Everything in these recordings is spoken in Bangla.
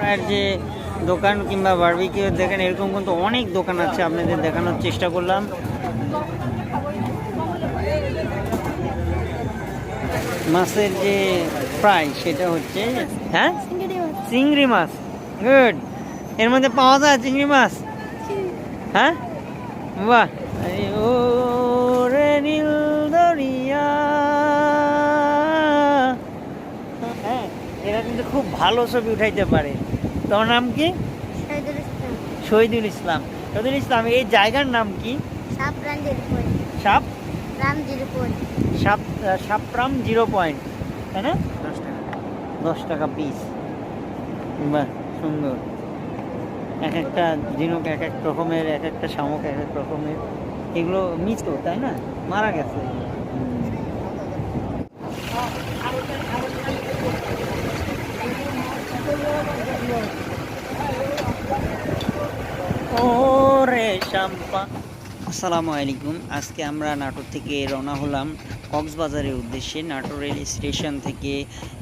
ফ্রাইয়ের যে দোকান কিংবা বারবিকিউ দেখেন, এরকম কিন্তু অনেক দোকান আছে, আপনাদের দেখানোর চেষ্টা করলাম। মাছের যে ফ্রাই সেটা হচ্ছে, হ্যাঁ, চিংড়ি মাছ। গুড, এর মধ্যে পাওয়া যায় চিংড়ি মাছ? হ্যাঁ, বাহ। ও রে নীল দরিয়া, হ্যাঁ, এরা কিন্তু খুব ভালো ছবি উঠাইতে পারে। তোমার নাম কি? শহীদুল ইসলাম। শহীদুল ইসলাম, এই জায়গার নাম কি? সাপরাম 0 পয়েন্ট, তাই না? 10 টাকা পিস। বাহ, সুন্দর। এক একটা ঝিনুক এক এক রকমের, এক একটা শামুক এক এক রকমের। এগুলো মৃত, তাই না? মারা গেছে। ওরে শাম্পা। আসসালামু আলাইকুম। আজকে আমরা নাটোর থেকে রওনা হলাম কক্সবাজারের উদ্দেশ্যে। নাটোর রেল স্টেশন থেকে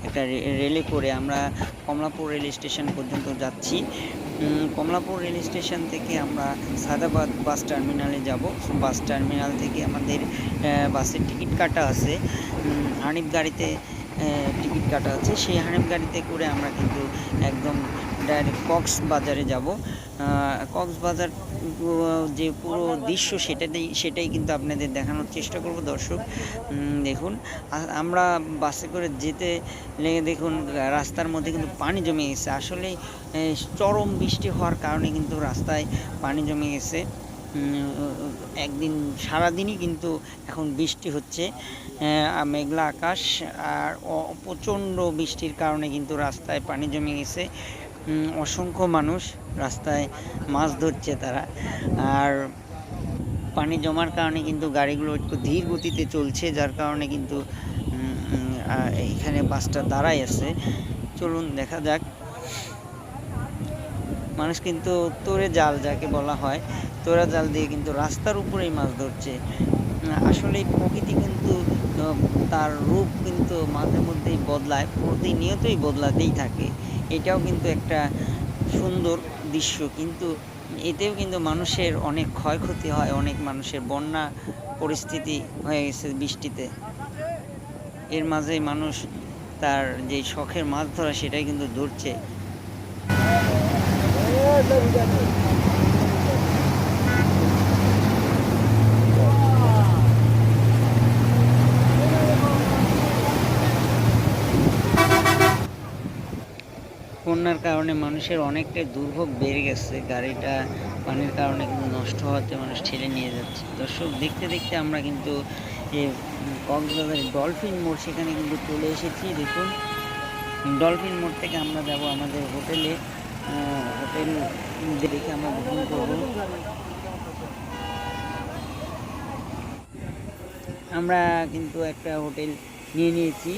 একটা রেলে করে আমরা কমলাপুর রেল স্টেশন পর্যন্ত যাচ্ছি। কমলাপুর রেল স্টেশন থেকে আমরা সাদাবাদ বাস টার্মিনালে যাব। বাস টার্মিনাল থেকে আমাদের বাসের টিকিট কাটা আছে, হানিফ গাড়িতে টিকিট কাটা আছে। সেই হানিফ গাড়িতে করে আমরা কিন্তু একদম ডাইরেক্ট কক্সবাজারে যাব। কক্সবাজার যে পুরো দৃশ্য সেটাই কিন্তু আপনাদের দেখানোর চেষ্টা করব দর্শক। দেখুন, আমরা বাসে করে যেতে লেগে দেখুন রাস্তার মধ্যে কিন্তু পানি জমে গেছে। আসলে চরম বৃষ্টি হওয়ার কারণে কিন্তু রাস্তায় পানি জমে গেছে। একদিন সারাদিনই কিন্তু এখন বৃষ্টি হচ্ছে, মেঘলা আকাশ, আর প্রচণ্ড বৃষ্টির কারণে কিন্তু রাস্তায় পানি জমে গেছে। অসংখ্য মানুষ রাস্তায় মাছ ধরছে তারা, আর পানি জমার কারণে কিন্তু গাড়িগুলো একটু ধীর গতিতে চলছে, যার কারণে কিন্তু এখানে বাসটা দাঁড়াই আছে। চলুন দেখা যাক। মানুষ কিন্তু তোরে জাল যাকে বলা হয়, তোরা জাল দিয়ে কিন্তু রাস্তার উপরেই মাছ ধরছে। আসলে প্রকৃতি কিন্তু তার রূপ কিন্তু মাঝে মধ্যেই বদলায়, প্রতিনিয়তই বদলাতেই থাকে। এটাও কিন্তু একটা সুন্দর দৃশ্য, কিন্তু এতেও কিন্তু মানুষের অনেক ক্ষয়ক্ষতি হয়, অনেক মানুষের বন্যা পরিস্থিতি হয়ে গেছে বৃষ্টিতে। এর মাঝে মানুষ তার যে শখের মাছ ধরা সেটাই কিন্তু ধরছে। বন্যার কারণে মানুষের অনেকটাই দুর্ভোগ বেড়ে গেছে। গাড়িটা পানির কারণে কিন্তু নষ্ট হওয়াতে মানুষ ঠেলে নিয়ে যাচ্ছে। দর্শক, দেখতে দেখতে আমরা কিন্তু কক্সবাজারের ডলফিন মোড় সেখানে কিন্তু চলে এসেছি। দেখুন, ডলফিন মোড় থেকে আমরা যাব আমাদের হোটেলে। হোটেল দেখে আমরা বুকিং করব। আমরা কিন্তু একটা হোটেল নিয়ে নিয়েছি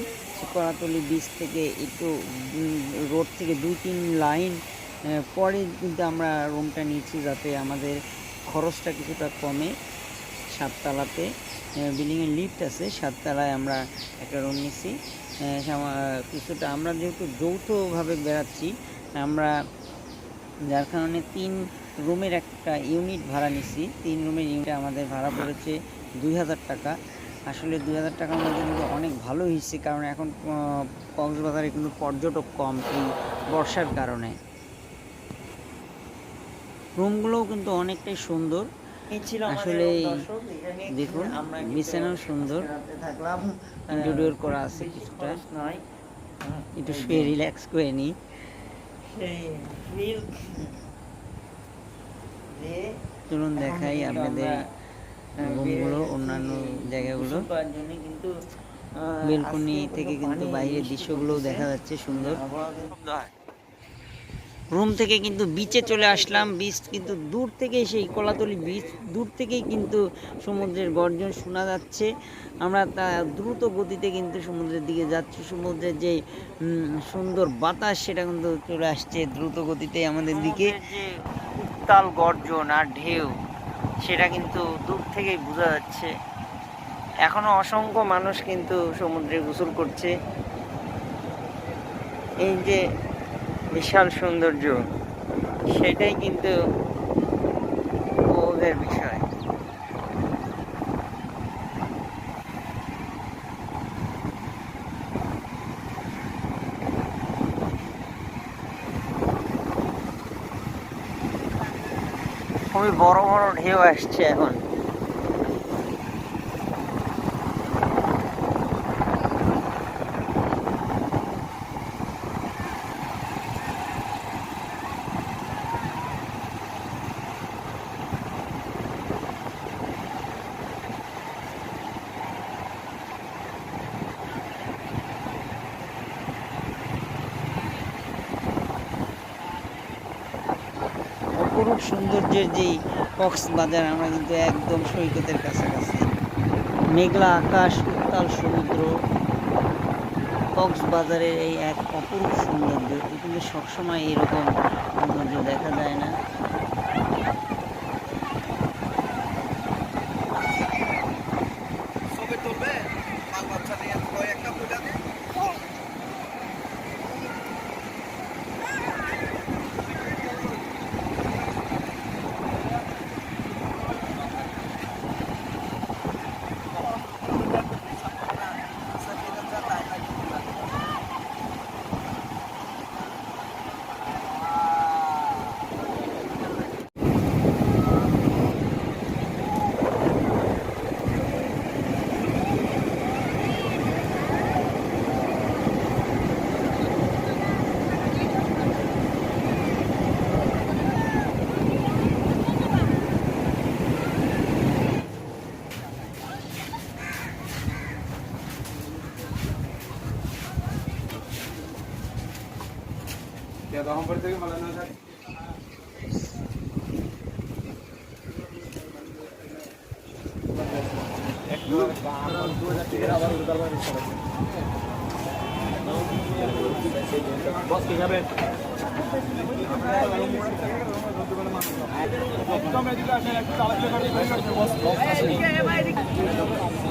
কলাতলি বিচ থেকে একটু রোড থেকে 2-3 লাইন পরে কিন্তু আমরা রুমটা নিয়েছি, যাতে আমাদের খরচটা কিছুটা কমে। 7তলাতে বিল্ডিংয়ের লিফট আছে, 7তলায় আমরা একটা রুম নিচ্ছি। কিছুটা আমরা যেহেতু যৌথভাবে বেড়াচ্ছি আমরা, যার কারণে 3 রুমের একটা ইউনিট ভাড়া নিচ্ছি। 3 রুমের ইউনিটে আমাদের ভাড়া পড়েছে 2000 টাকা। আসলে 2000 টাকার মধ্যে কিন্তু অনেক ভালো হয়েছে, কারণ এখন কক্সবাজারে কিন্তু পর্যটক কম এই বর্ষার কারণে। রুমগুলোও কিন্তু অনেকটাই সুন্দর। আসলে দেখুন, বিছানাও সুন্দর, ইন্টেরিয়র করা আছে, কিছুটা একটু শুয়ে রিল্যাক্স করে নিই। চলুন দেখাই আপনাদের রুমগুলো, অন্যান্য জায়গাগুলো। বেলকনি থেকে কিন্তু বাইরের দৃশ্যগুলোও দেখা যাচ্ছে সুন্দর। রুম থেকে কিন্তু বিচে চলে আসলাম। বিচ কিন্তু দূর থেকে, সেই কলাতলি বিচ দূর থেকেই কিন্তু সমুদ্রের গর্জন শোনা যাচ্ছে। আমরা তা দ্রুত গতিতে কিন্তু সমুদ্রের দিকে যাচ্ছি। সমুদ্রের যে সুন্দর বাতাস সেটা কিন্তু চলে আসছে দ্রুত গতিতে আমাদের দিকে। উত্তাল গর্জন আর ঢেউ সেটা কিন্তু দূর থেকেই বোঝা যাচ্ছে। এখনো অসংখ্য মানুষ কিন্তু সমুদ্রে গোসল করছে। এই যে বিশাল সৌন্দর্য, সেটাই কিন্তু উপভোগের বিষয়। খুবই বড় বড় ঢেউ আসছে এখন। অপরূপ সৌন্দর্যের যে কক্সবাজার, আমরা কিন্তু একদম সৈকতের কাছাকাছি। মেঘলা আকাশ, উত্তাল সমুদ্র, কক্সবাজারের এই এক অপরূপ সৌন্দর্য। কিন্তু সবসময় এরকম সৌন্দর্য দেখা যায় না।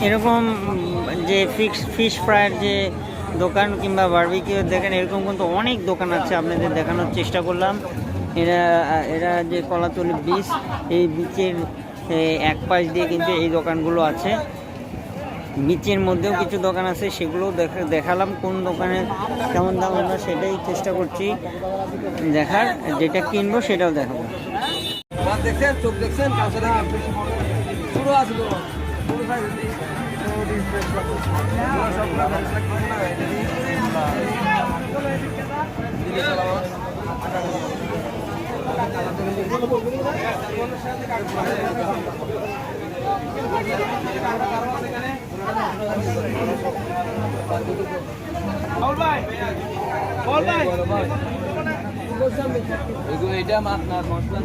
এরকম যে ফিশ ফ্রাইয়ের যে দোকান কিংবা বারবিকিউ দেখেন, এরকম কিন্তু অনেক দোকান আছে। আপনাদের দেখানোর চেষ্টা করলাম। এরা যে কলাতলি বিচ, এই বিচের এক পাশ দিয়ে কিন্তু এই দোকানগুলো আছে। বিচের মধ্যেও কিছু দোকান আছে, সেগুলোও দেখালাম। কোন দোকানে কেমন দাম আমরা সেটাই চেষ্টা করছি দেখার। যেটা কিনবো সেটাও দেখাবো। দেখছেন, চোখ দেখছেন, পুরো আছে এটা আপনার মশলা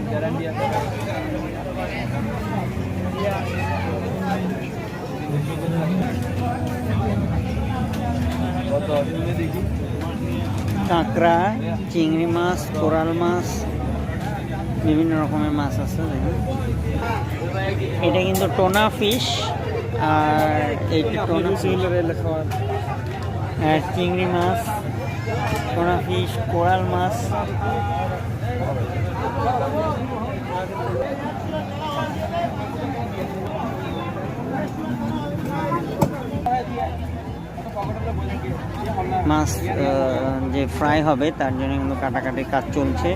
গ্যারান্টি আছে। কাঁকড়া, চিংড়ি মাছ, কোরাল মাছ, বিভিন্ন রকমের মাছ আছে। এটা কিন্তু টোনা ফিশ, আর এইটা টোনা ফিশ আর চিংড়ি মাছ, টোনা ফিশ, কোরাল মাছ। মাছ যে ফ্রাই হবে তার জন্য কিন্তু কাটাকাটির কাজ চলছে।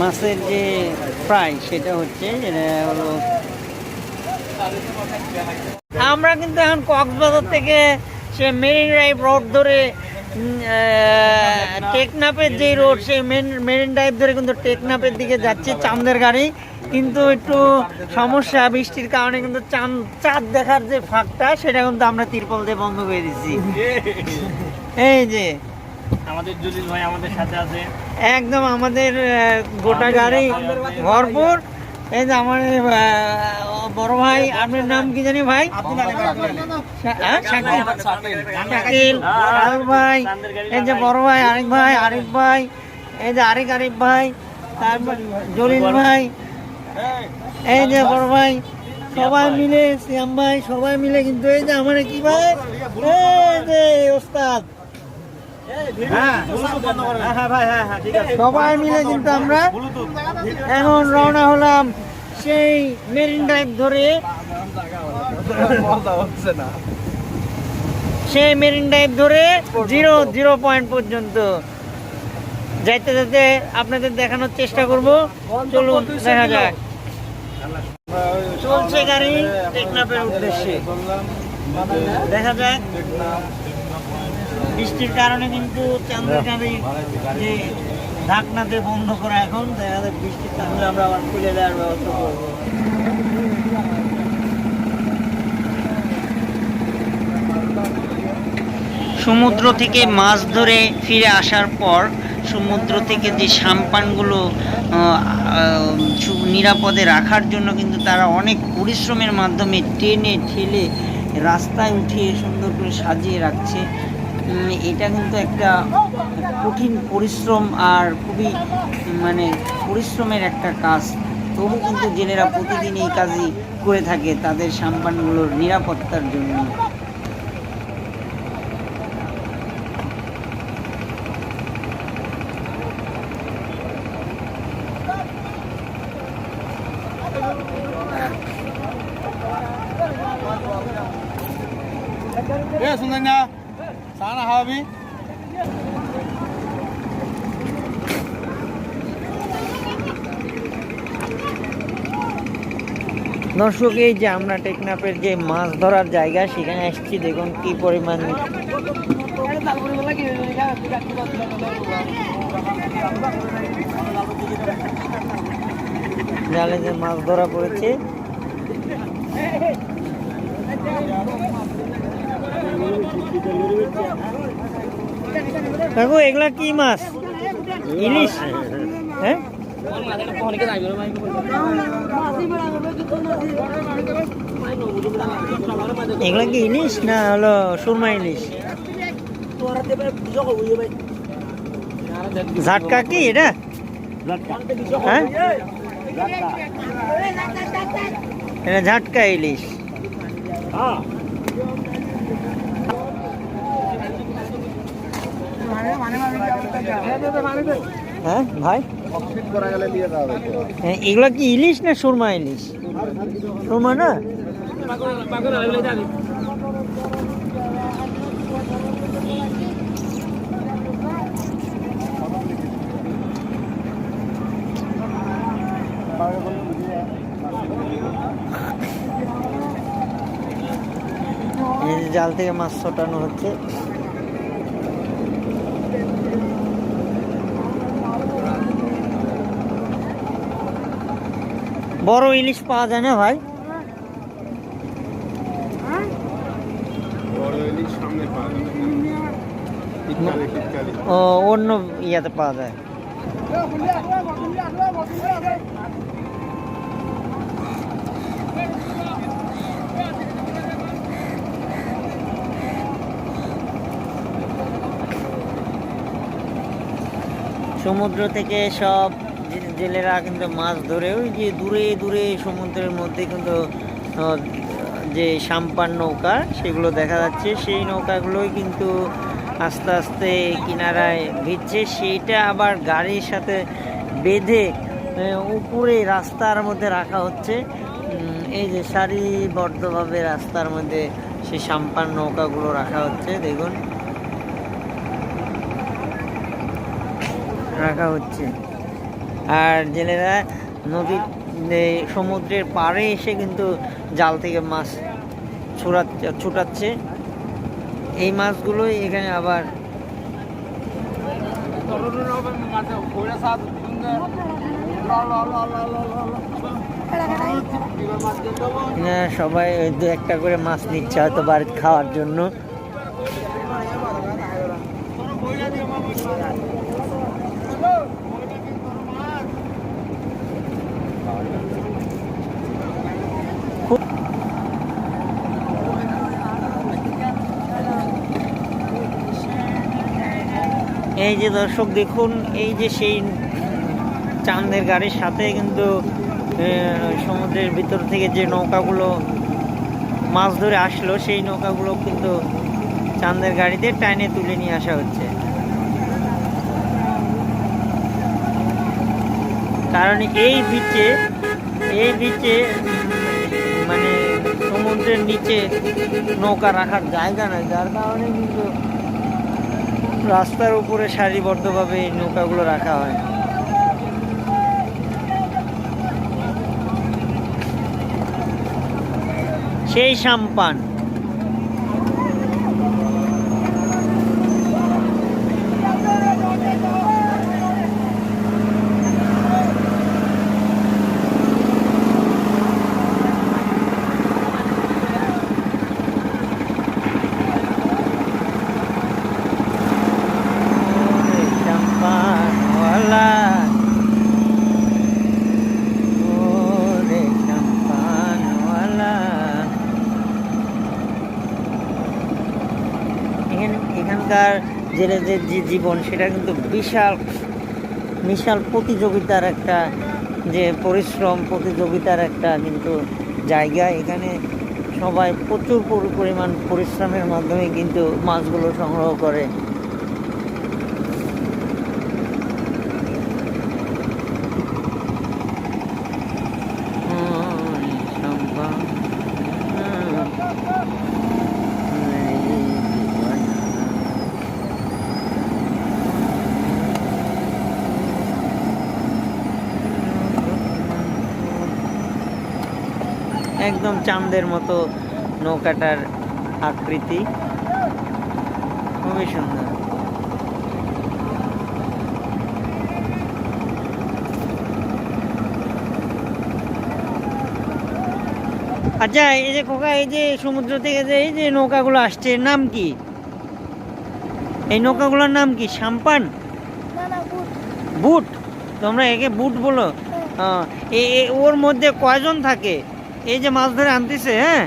মাছের যে ফ্রাই সেটা হচ্ছে, যেটা হলো আমরা কিন্তু এখন কক্সবাজার থেকে সে মেরিন ড্রাইভ রোড ধরে টেকনাফের যে রোড সেই মেরিন ড্রাইভ ধরে কিন্তু টেকনাফের দিকে যাচ্ছে চাঁদের গাড়ি, কিন্তু একটু সমস্যা, বৃষ্টির কারণে কিন্তু চাঁদ দেখার যে ফাঁকটা সেটা কিন্তু আমরা তিরপল দিয়ে বন্ধ করে দিচ্ছি। এই যে আমাদের জলিল ভাই আমাদের সাথে আছে, একদম আমাদের গোটা গাড়ি ভরপুর। এই যে আমার বড় ভাই, আপনার নাম কি জানি ভাই? শাকিল, রাহুল ভাই, এই যে বড় ভাই আরিফ ভাই, আরিফ ভাই, এই যে আরিফ ভাই, তারপর জলিল ভাই, এই যে বড় ভাই, সবাই মিলে, শ্যাম ভাই, সবাই মিলে কিন্তু এই যে আমার কি ভাই, এই যে ওস্তাদ, সবাই মিলে কিন্তু আমরা এখন রওনা হলাম সেই মেরিন ড্রাইভ ধরে, সেই মেরিন ড্রাইভ ধরে জিরো পয়েন্ট পর্যন্ত যাইতে যাইতে আপনাদের দেখানোর চেষ্টা করব। চলুন দেখা যাক। চলছে গাড়ি টেকনাফের উদ্দেশ্যে, দেখা যাক। বৃষ্টির কারণে কিন্তু চাঁদের গাড়ি যে ঢাকনাতে বন্ধ করা, এখন দেখা যাক বৃষ্টির কারণে আমরা আবার খুলে দেওয়ার ব্যবস্থা করবো। সমুদ্র থেকে মাছ ধরে ফিরে আসার পর সমুদ্র থেকে যে সাম্পানগুলো নিরাপদে রাখার জন্য কিন্তু তারা অনেক পরিশ্রমের মাধ্যমে টেনে ঠেলে রাস্তায় উঠিয়ে সুন্দর করে সাজিয়ে রাখছে। এটা কিন্তু একটা কঠিন পরিশ্রম আর খুবই পরিশ্রমের একটা কাজ। তবু কিন্তু জেলেরা প্রতিদিন এই কাজই করে থাকে তাদের সাম্পানগুলোর নিরাপত্তার জন্য। দর্শক, এই যে আমরা টেকনাফের যে মাছ ধরার জায়গা সেখানে আসছি, দেখুন কি পরিমাণ জালে যে মাছ ধরা পড়েছে। দেখো এগুলা কি মাছ? ইলিশ? হ্যাঁ, এগুলা কি ইলিশ না হলো সুরমা ইলিশ? ঝাটকা কি এটা? হ্যাঁ, এটা ঝাটকা ইলিশ। হ্যাঁ ভাই, এগুলা কি ইলিশ না সুরমা ইলিশ? সুরমা না? জাল থেকে মাছ ছোটানো হচ্ছে। বড় ইলিশ পাওয়া যায় না ভাই? ও, অন্য ইয়াতে পাওয়া যায়। সমুদ্র থেকে সব জেলেরা কিন্তু মাছ ধরে ওই যে দূরে দূরে সমুদ্রের মধ্যে কিন্তু যে সাম্পান নৌকা সেগুলো দেখা যাচ্ছে। সেই নৌকাগুলোই কিন্তু আস্তে আস্তে কিনারায় ভিজছে, সেইটা আবার গাড়ির সাথে বেঁধে উপরে রাস্তার মধ্যে রাখা হচ্ছে। এই যে সারিবদ্ধভাবে রাস্তার মধ্যে সেই সাম্পান নৌকাগুলো রাখা হচ্ছে, দেখুন রাখা হচ্ছে। আর জেলেরা নদীর সমুদ্রের পাড়ে এসে কিন্তু জাল থেকে মাছ ছুটাচ্ছে। এই মাছগুলোই এখানে আবার সবাই ওই দু একটা করে মাছ নিচ্ছে হয়তো বাড়িতে খাওয়ার জন্য। এই যে দর্শক দেখুন, এই যে সেই চাঁদের গাড়ির সাথে কিন্তু সমুদ্রের ভিতর থেকে যে নৌকাগুলো মাছ ধরে আসলো, সেই নৌকাগুলো কিন্তু চাঁদের গাড়িতে টাইনে তুলে নিয়ে আসা হচ্ছে। কারণ এই বিচে মানে সমুদ্রের নিচে নৌকা রাখার জায়গা নাই, যার কারণে কিন্তু রাস্তার উপরে সারিবদ্ধভাবে এই নৌকাগুলো রাখা হয়। সেই সাম্পান এখানকার জেলেদের যে জীবন, সেটা কিন্তু বিশাল বিশাল প্রতিযোগিতার একটা যে পরিশ্রম, প্রতিযোগিতার একটা কিন্তু জায়গা। এখানে সবাই প্রচুর পরিমাণ পরিশ্রমের মাধ্যমে কিন্তু মাছগুলো সংগ্রহ করে। একদম চাঁদের মতো নৌকাটার আকৃতি, খুবই সুন্দর। আচ্ছা, এই যে খোকা, এই যে সমুদ্র থেকে যে এই যে নৌকাগুলো আসছে, এর নাম কি? এই নৌকাগুলোর নাম কি? সাম্পান? বুট? তোমরা একে বুট বলো? ওর মধ্যে কয়জন থাকে? এই যে মাছ ধরে আনতেছে, হ্যাঁ,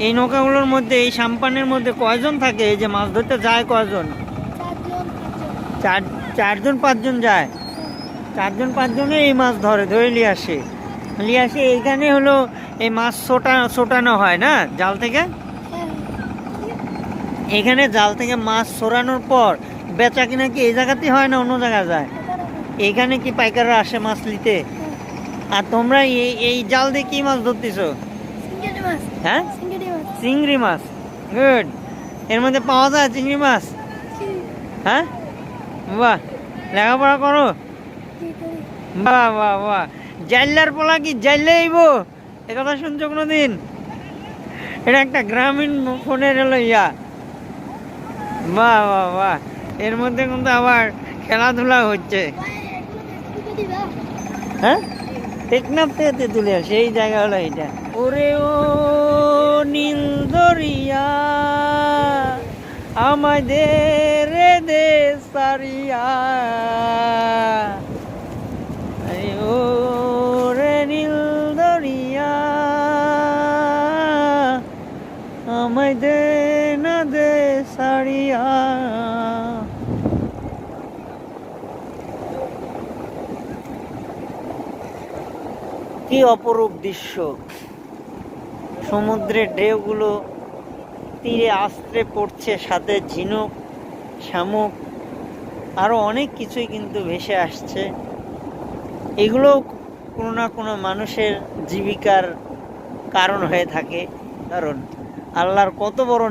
এই নৌকাগুলোর মধ্যে, এই সাম্পানের মধ্যে কয়জন থাকে? এই যে মাছ ধরতে যায় কয়জন? চারজন পাঁচজন যায়। 4-5 জনে এই মাছ ধরে নিয়ে আসে। এইখানে হলো এই মাছ ছোটানো হয় না জাল থেকে। এখানে জাল থেকে মাছ সরানোর পর বেচা কিনা কি এই জায়গাতেই হয় না অন্য জায়গায় যায়? এইখানে কি পাইকাররা আসে মাছ নিতে? আর তোমরা এই জাল দিয়ে কি মাছ ধরতেছো? হ্যাঁ, চিংড়ি মাছ। গুড। এর মধ্যে পাওয়া যায় চিংড়ি মাছ? হ্যাঁ, বাহ। লেখাপড়া করো? বাহ বাহ বাহ। জাইলার পোলা কি জাইলে আইব? এ কথা শুনছো কোনোদিন? এটা একটা গ্রামীণ ফোনের হলো ইয়া। বাহ বাহ বাহ। এর মধ্যে কিন্তু আবার খেলাধুলা হচ্ছে। হ্যাঁ, টেকনাফ থেকে তেঁতুলিয়া সেই জায়গা হলো এটা। ওরে ও নীল দরিয়া আমাদের দেশ সারিয়া, ও রে নীল দরিয়া আমাদের না দেশ সারিয়া। কি অপরূপ দৃশ্য! সমুদ্রের ঢেউগুলো তীরে আছড়ে পড়ছে, সাথে ঝিনুক, শামুক, আরো অনেক কিছুই কিন্তু ভেসে আসছে। এগুলো কোনো না কোনো মানুষের জীবিকার কারণ হয়ে থাকে। কারণ আল্লাহর কত বড়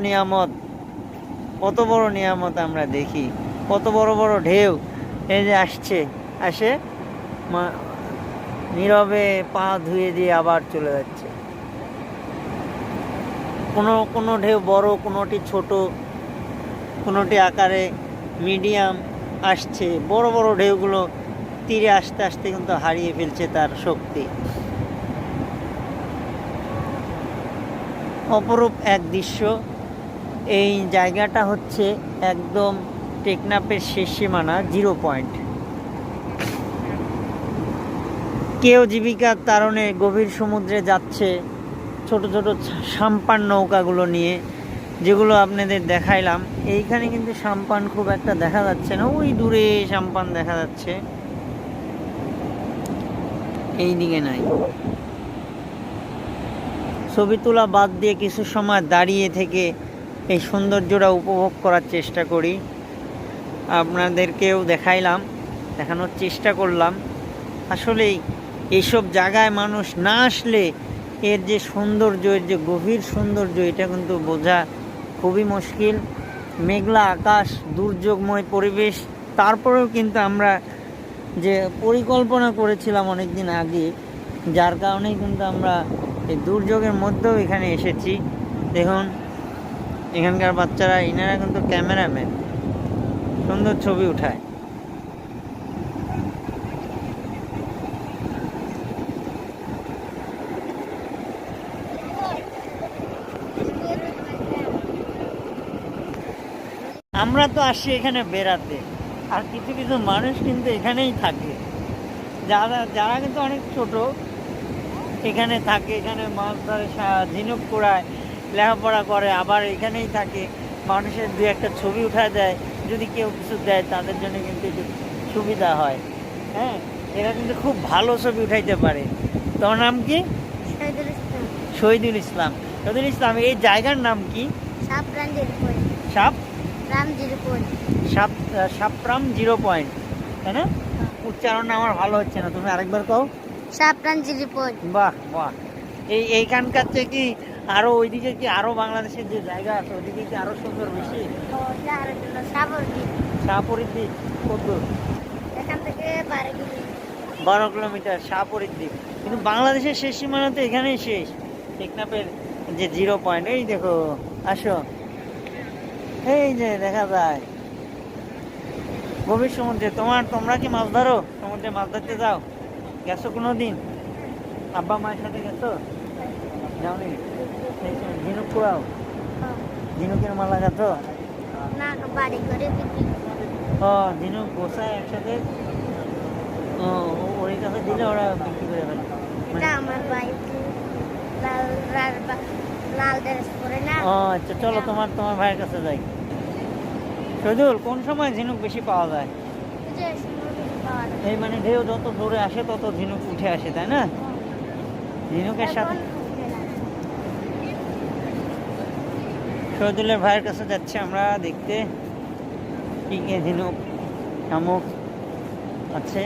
নিয়ামত আমরা দেখি। কত বড় বড় ঢেউ এই যে আসে নীরবে পা ধুয়ে দিয়ে আবার চলে যাচ্ছে। কোনো ঢেউ বড়, কোনোটি ছোট, কোনোটি আকারে মিডিয়াম, আসছে, বড় বড় ঢেউগুলো তীরে আসতে আসতে কিন্তু হারিয়ে ফেলছে তার শক্তি। অপরূপ এক দৃশ্য। এই জায়গাটা হচ্ছে একদম টেকনাফের শেষ সীমানা, 0 পয়েন্ট। কেউ জীবিকার তাড়নে গভীর সমুদ্রে যাচ্ছে ছোট ছোট সাম্পান নৌকাগুলো নিয়ে, যেগুলো আপনাদের দেখাইলাম। এইখানে কিন্তু সাম্পান খুব একটা দেখা যাচ্ছে না, ওই দূরে সাম্পান দেখা যাচ্ছে, এই দিকে নাই। ছবি তোলা বাদ দিয়ে কিছু সময় দাঁড়িয়ে থেকে এই সৌন্দর্যটা উপভোগ করার চেষ্টা করি। আপনাদেরকেও দেখাইলাম, দেখানোর চেষ্টা করলাম। আসলেই এইসব জায়গায় মানুষ না আসলে এর যে সৌন্দর্য, এর যে গভীর সৌন্দর্য, এটা কিন্তু বোঝা খুবই মুশকিল। মেঘলা আকাশ, দুর্যোগময় পরিবেশ, তারপরেও কিন্তু আমরা যে পরিকল্পনা করেছিলাম অনেক দিন আগে, যার কারণেই কিন্তু আমরা এই দুর্যোগের মধ্যেও এখানে এসেছি। দেখুন এখানকার বাচ্চারা, ইনারা কিন্তু ক্যামেরাম্যান, সুন্দর ছবি উঠায়। আমরা তো আসি এখানে বেড়াতে, আর কিছু কিছু মানুষ কিন্তু এখানেই থাকে, যারা যারা কিন্তু অনেক ছোট, এখানে থাকে, এখানে মাছ ধরে, ঝিনুক কুড়ায়, লেখাপড়া করে, আবার এখানেই থাকে। মানুষের দু একটা ছবি উঠায় দেয়, যদি কেউ কিছু দেয় তাদের জন্য কিন্তু একটু সুবিধা হয়। হ্যাঁ, এরা কিন্তু খুব ভালো ছবি উঠাইতে পারে। তোমার নাম কি? শহীদুল ইসলাম। শহীদুল ইসলাম, এই জায়গার নাম কি? সাপরাম 0 পয়েন্ট, তাই না? উচ্চারণ আমার ভালো হচ্ছে না, তুমি আরেকবার কও। বাহ বাহ। এইখানকার থেকে কি আরো ওইদিকে কি আরো বাংলাদেশের যে জায়গা আছে ওইদিকে কি আরো সুন্দর বেশি? শাহপরীর দ্বীপ কত? এখান থেকে 12 কিলোমিটার শাহপরীর দ্বীপ। কিন্তু বাংলাদেশের শেষ সীমানা তো এখানেই শেষ, টেকনাফের যে 0 পয়েন্ট। এই দেখো, আসো, এই যে দেখা যায় গভীর সমুদ্রে। তোমরা কি মাছ ধরো? সমুদ্রে মাছ ধরতে যাও? গেছো কোনো দিন? আব্বা মায়ের সাথে গেছো? যাওনি? ঝিনুক কুড়াও? ঝিনুকের মালা গাছো? ও, ঝিনুক গোছায় একসাথে, ওর কাছে দিলে ওরা বিক্রি করে ফেলে। ও আচ্ছা, চলো তোমার ভাইয়ের কাছে যাই। শহীদুল, কোন সময় ঝিনুক বেশি পাওয়া যায়? এই মানে ঢেউ যত জোরে আসে তত ঝিনুক উঠে আসে, তাই না? ঝিনুকের সাথে শহীদুলের ভাইয়ের কাছে যাচ্ছে আমরা দেখতে, কি কি ঝিনুক শামুক আছে।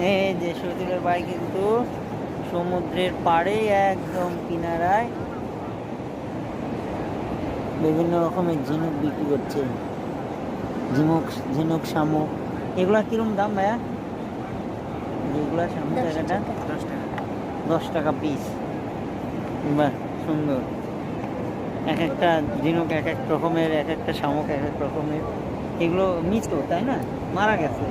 এই যে শহীদুলের ভাই কিন্তু সমুদ্রের পাড়ে একদম কিনারায় বিভিন্ন রকমের ঝিনুক বিক্রি করছে। ঝিনুক শামুক, এগুলা কিরম দাম ভাইয়া? যেগুলা শামুক জায়গাটা 10 টাকা পিস। বাহ, সুন্দর। এক একটা ঝিনুক এক এক রকমের, এক একটা শামুক এক এক রকমের। এগুলো মৃত, তাই না? মারা গেছে।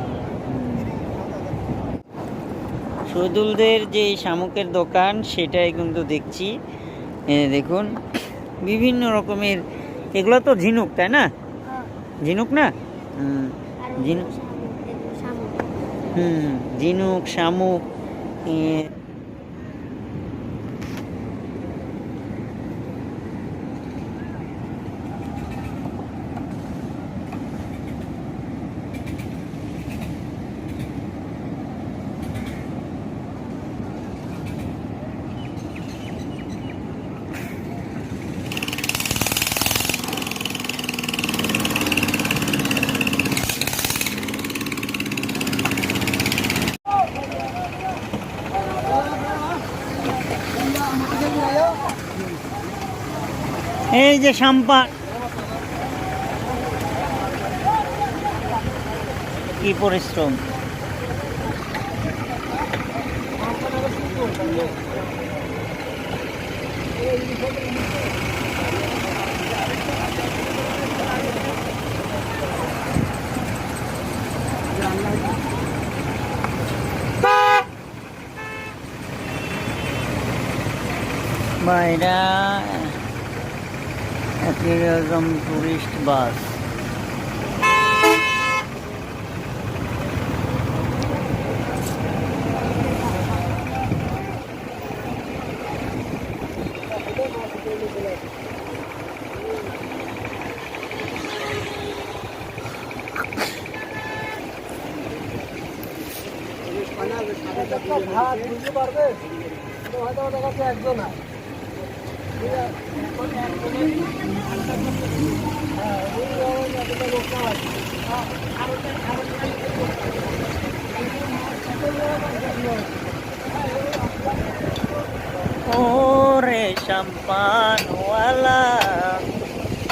শহীদুলদের যে শামুকের দোকান, সেটাই কিন্তু দেখছি। দেখুন বিভিন্ন রকমের, এগুলো তো ঝিনুক, তাই না? ঝিনুক না? ঝিনুক, ঝিনুক শামুক। এই যে সাম্পান, কি পরিশ্রম। বা এটা ট্যুরিজম টুরিস্ট বাস। ওরে সম্পানওয়ালা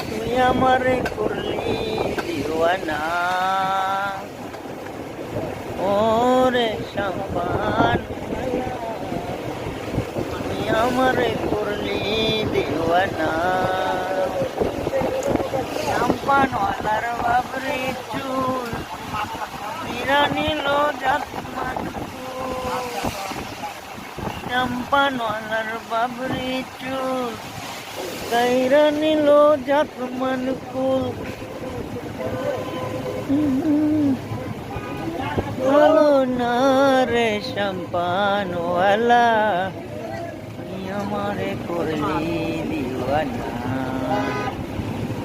তুই আমারে করলি দিওয়ানা, ওরে সম্পান তুই আমারে করলি দিওয়ানা। সম্পানওয়ালার বাবরি চুল মীরা নিল জাতমান, চম্পানওয়ালার বাবরি চুল গাইরা নিল জাতমান কুল। বলো না রে সম্পানওয়ালা তুই আমারে করলি দিওয়ানা,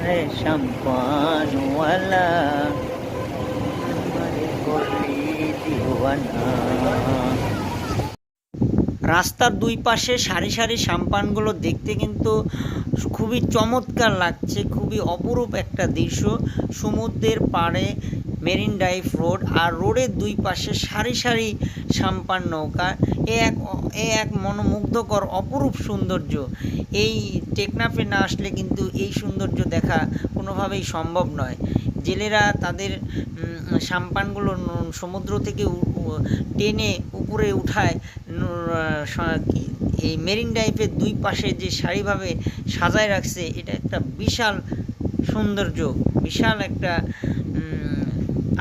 রে সম্পানওয়ালা আমারে করলি দিওয়ানা। রাস্তার দুই পাশে সারি সারি সাম্পানগুলো দেখতে কিন্তু খুবই চমৎকার লাগছে, খুবই অপরূপ একটা দৃশ্য। সমুদ্রের পাড়ে মেরিন ড্রাইভ রোড, আর রোডের দুই পাশে সারি সারি সাম্পান নৌকা। এ এক মনোমুগ্ধকর অপরূপ সৌন্দর্য। এই টেকনাফে না আসলে কিন্তু এই সৌন্দর্য দেখা কোনোভাবেই সম্ভব নয়। জেলেরা তাদের সাম্পানগুলো সমুদ্র থেকে টেনে উপরে উঠায় এই মেরিন ড্রাইভের দুই পাশে যে সারিভাবে সাজায় রাখছে, এটা একটা বিশাল সৌন্দর্য, বিশাল একটা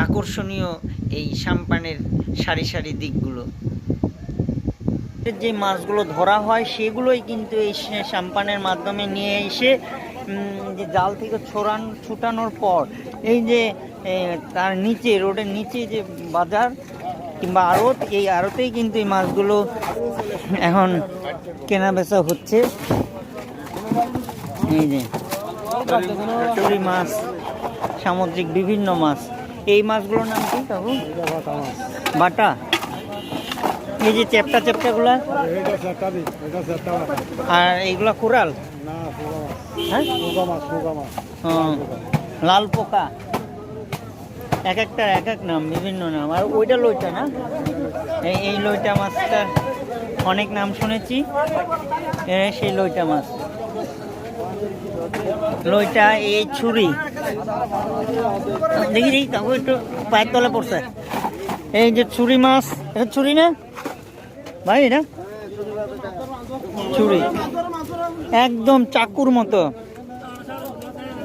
আকর্ষণীয় এই সাম্পানের সারি সারি দিকগুলো। যে মাছগুলো ধরা হয় সেগুলোই কিন্তু এই সাম্পানের মাধ্যমে নিয়ে এসে যে জাল থেকে ছুটানোর পর এই যে তার নিচে, রোডের নিচে যে বাজার কিংবা আড়ত, এই আড়তেই কিন্তু এই মাছগুলো এখন কেনা বেচা হচ্ছে। এই যে চুরি মাছ, সামুদ্রিক বিভিন্ন মাছ। এই মাছগুলোর নাম কি কাকু? বাটা। এই যে চ্যাপটা চ্যাপটাগুলা, আর এইগুলা কোরাল, হ্যাঁ লাল পোকা, এক একটা এক এক নাম, বিভিন্ন নাম। আর ওইটা লইটা না, এই লইটা মাছটার অনেক নাম শুনেছি, সেই লইটা মাছ। লইটা, এই ছুরি, দেখি দেখি কাকু একটু পায়ের তলে পড়ছে। এই যে ছুরি মাছ, এটা ছুরি না ভাই? এটা ছুরি, একদম চাকুর মতো,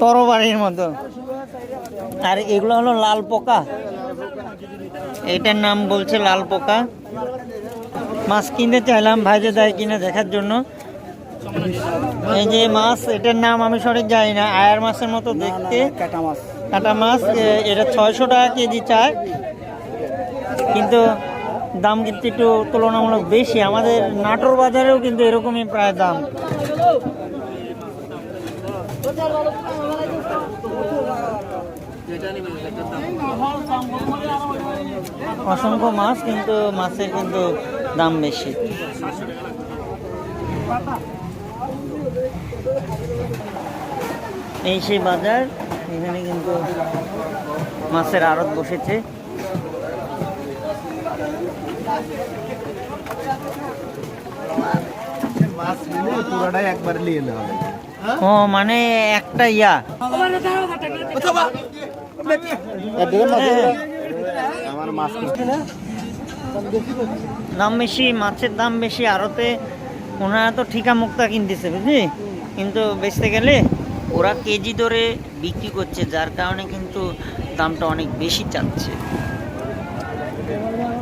তরবারির মতো। আর এগুলো হলো লাল পোকা, এটার নাম বলছে লাল পোকা। মাছ কিনতে চাইলাম ভাইজে দেয় কিনা দেখার জন্য। এই যে মাছ, এটার নাম আমি সঠিক জানি না, আয়ার মাছের মতো দেখতে, কাটা মাছ। এটা 600 টাকা কেজি চায়, কিন্তু দাম কিন্তু একটু তুলনামূলক বেশি। আমাদের নাটোর বাজারেও কিন্তু এরকমই প্রায় দাম। অসংখ্য মাছ, কিন্তু মাছের কিন্তু দাম বেশি। এই সেই বাজার, এখানে কিন্তু মাছের আড়ত বসেছে। ও মানে একটা ইয়া, দাম বেশি, মাছের দাম বেশি। আড়তে ওনারা তো ঠিকা মুক্তা কিনতেছে বুঝলি, কিন্তু বেচতে গেলে ওরা কেজি ধরে বিক্রি করছে, যার কারণে কিন্তু দামটা অনেক বেশি চাচ্ছে। আছে